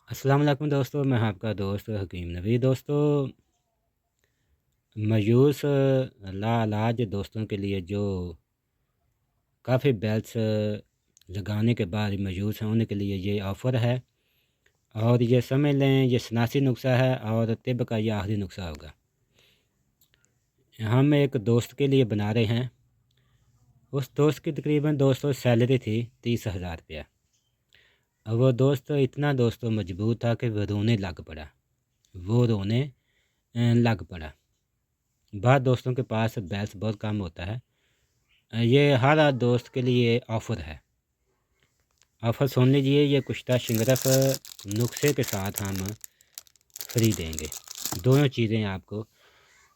अस्सलाम वालेकुम दोस्तों, मैं आपका दोस्त हकीम नबी। दोस्तों, मायूस लाइलाज दोस्तों के लिए जो काफ़ी बेल्ट्स लगाने के बाद मायूस हैं उनके लिए ये ऑफ़र है। और ये समझ लें ये सनासी नुस्खा है और तिब का ये आखिरी नुस्खा होगा। हम एक दोस्त के लिए बना रहे हैं। उस दोस्त की तकरीबन दोस्तों सैलरी थी 30,000 रुपया। अब वो दोस्त इतना दोस्तों मजबूर था कि वो रोने लग पड़ा। वो रोने लग पड़ा। बाद दोस्तों के पास बैलेंस बहुत कम होता है। ये हर दोस्त के लिए ऑफ़र है। ऑफ़र सुन लीजिए, ये कुश्ता शिंगरफ नुस्खे के साथ हम फ्री देंगे, दोनों चीज़ें आपको।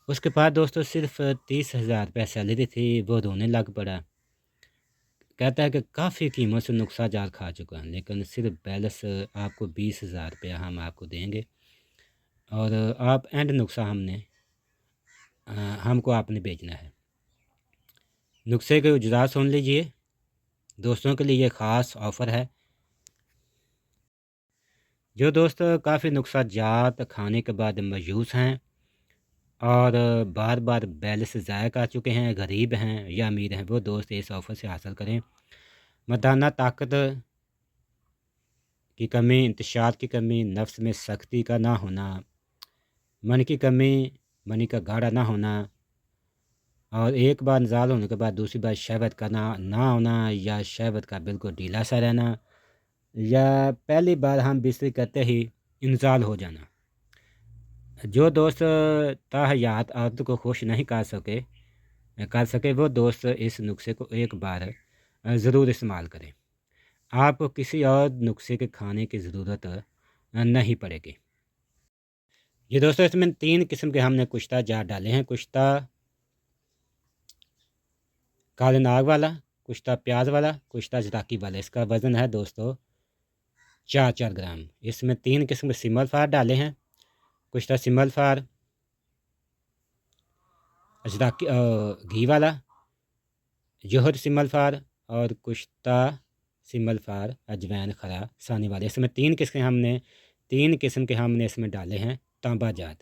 उसके बाद दोस्तों सिर्फ 30,000 रुपये सैलरी थी, वो रोने लग पड़ा। कहता है कि काफ़ी कीमत से नुस्खा जार खा चुका है, लेकिन सिर्फ बैलेंस आपको 20,000 रुपया हम आपको देंगे। और आप एंड नुस्खा हमको आपने बेचना है। नुस्खे के उजरा सुन लीजिए, दोस्तों के लिए ख़ास ऑफ़र है। जो दोस्त काफ़ी नुस्खा जात खाने के बाद मायूस हैं और बार बार बैलेंस ज़ाया कर चुके हैं, गरीब हैं या अमीर हैं, वो दोस्त इस ऑफ़र से हासिल करें। मर्दाना ताकत की कमी, इंतशार की कमी, नफ्स में सख्ती का ना होना, मन की कमी, मनी का गाढ़ा ना होना, और एक बार नज़ाल होने के बाद दूसरी बार शहवत का ना होना, या शहवत का बिल्कुल ढीला सा रहना, या पहली बार हम बिस्तरी करते ही इंजाल हो जाना। जो दोस्त ताहयात औरत को खुश नहीं कर सके वो दोस्त इस नुस्खे को एक बार ज़रूर इस्तेमाल करें। आपको किसी और नुस्खे के खाने की ज़रूरत नहीं पड़ेगी। ये दोस्तों इसमें 3 किस्म के हमने कुश्ता जार डाले हैं। कुश्ता काले नाग वाला, कुश्ता प्याज वाला, कुश्ता जताकी वाला। इसका वज़न है दोस्तों 4-4 ग्राम। इसमें 3 किस्म के सिमल फार डाले हैं। कुश्ता सिमल फार जताकी घी वाला, जोहर सिमल फार, और कुश्ता सिमल फार अजवैन खरा सानी वाले। इसमें 3 किस्म के हमने इसमें डाले हैं तांबा जात।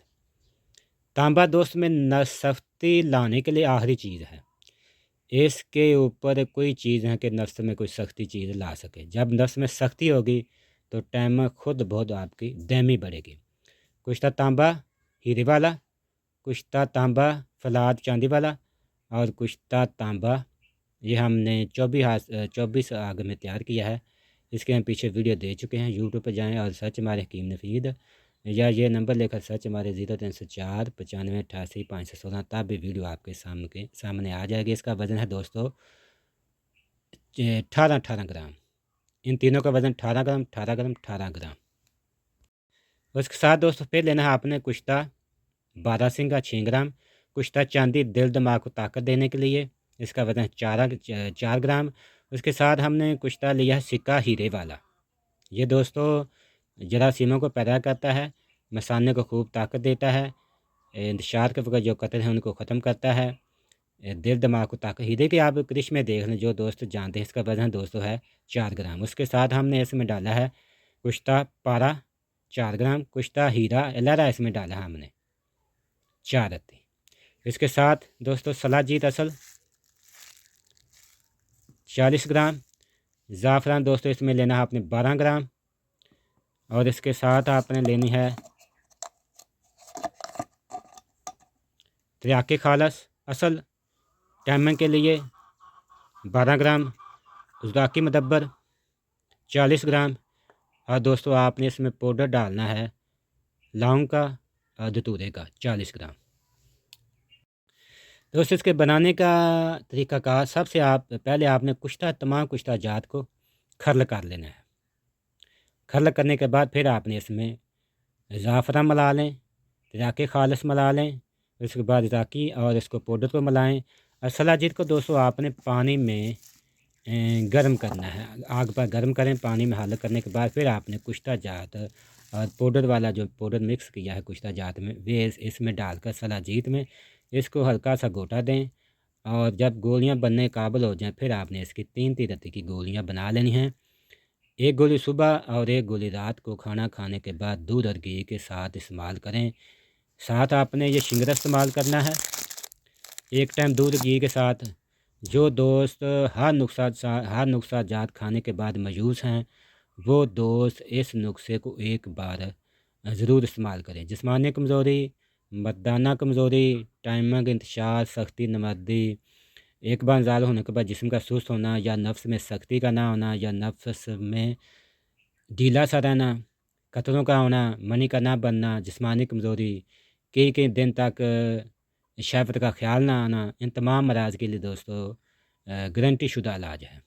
तांबा दोस्त में नसफ्ती लाने के लिए आखिरी चीज़ है। इसके ऊपर कोई चीज़ है कि नफ्स में कोई सख्ती चीज़ ला सके। जब नफ्स में सख्ती होगी तो टाइम खुद बहुत आपकी दहमी बढ़ेगी। कुश्ता तांबा हीरे वाला, कुश्ता तांबा फलाद चांदी वाला, और कुश्ता तांबा ये हमने 24 आग में तैयार किया है। इसके हम पीछे वीडियो दे चुके हैं। यूट्यूब पर जाएं और सर्च मारें हकीम नफ़ीद, या ये नंबर लेकर सर्च मारें 0304 95 88 516, तब भी वीडियो आपके सामने आ जाएगी। इसका वज़न है दोस्तों 18 ग्राम। इन तीनों का वज़न 18 ग्राम 18 ग्राम 18 ग्राम। उसके साथ दोस्तों फिर लेना है आपने कुश्ता बारहसिंगा 6 ग्राम, कुश्ता चांदी दिल दिमाग को ताकत देने के लिए। इसका वज़न है 4 ग्राम। उसके साथ हमने कुश्ता लिया है सिक्का हीरे वाला। ये दोस्तों जरासीमों को पैदा करता है, मसाने को खूब ताकत देता है, इंतशार के वक़्त जो कत्ल हैं उनको ख़त्म करता है, दिल दिमाग को ताकत। हीरे के आप करिश्मे देख लें, जो दोस्त जानते हैं। इसका वज़न दोस्तों है 4 ग्राम। उसके साथ हमने इसमें डाला है कुश्ता पारा 4 ग्राम, कुश्ता हीरा एलरा इसमें डाला है हमने 4 रत्ती। इसके साथ दोस्तों सलाजीत असल 40 ग्राम, ज़ाफ़रान दोस्तों इसमें लेना है आपने 12 ग्राम, और इसके साथ आपने लेनी है त्रियाके खालस असल टैमन के लिए 12 ग्राम, उज़दाकी मदब्बर 40 ग्राम, और दोस्तों आपने इसमें पाउडर डालना है लौंग का और धतूरे का 40 ग्राम। दोस्तों इसके बनाने का तरीक़ाकार, सबसे पहले आपने तमाम कुश्ता जात को खरल कर लेना है। खरल करने के बाद फिर आपने इसमें ज़ाफ़रान मिला लें, त्रियाके खालस मिला लें, उसके बाद इज़ाकी और इसको पाउडर को मिलाएं। और सलाजीत को दोस्तों आपने पानी में गर्म करना है। आग पर गर्म करें, पानी में हल करने के बाद फिर आपने कुश्ता जात और पाउडर वाला जो पाउडर मिक्स किया है कुश्ता जात में, वे इसमें डालकर सलाजीत में इसको हल्का सा घोटा दें। और जब गोलियां बनने काबिल हो जाएं फिर आपने इसकी 3-3 रत्ती की गोलियां बना लेनी हैं। 1 गोली सुबह और 1 गोली रात को खाना खाने के बाद दूध और घी के साथ इस्तेमाल करें। साथ आपने ये शिंगरा इस्तेमाल करना है, एक टाइम दूध घी के साथ। जो दोस्त हर नुस्खा जात खाने के बाद मायूस हैं, वो दोस्त इस नुस्खे को एक बार ज़रूर इस्तेमाल करें। जिस्मानी कमज़ोरी, मर्दाना कमज़ोरी, टाइमिंग का इंतशार, सख्ती, नामर्दी, एक बार इंज़ाल होने के बाद जिस्म का सुस्त होना या नफ्स में सख्ती का ना होना या नफ्स में ढीला सा रहना, खतरों का होना, मनी का ना बनना, जिस्मानी कमज़ोरी, कई दिन तक शफ़क़त का ख़्याल ना आना, इन तमाम मराज़ के लिए दोस्तों गारंटी शुदा इलाज है।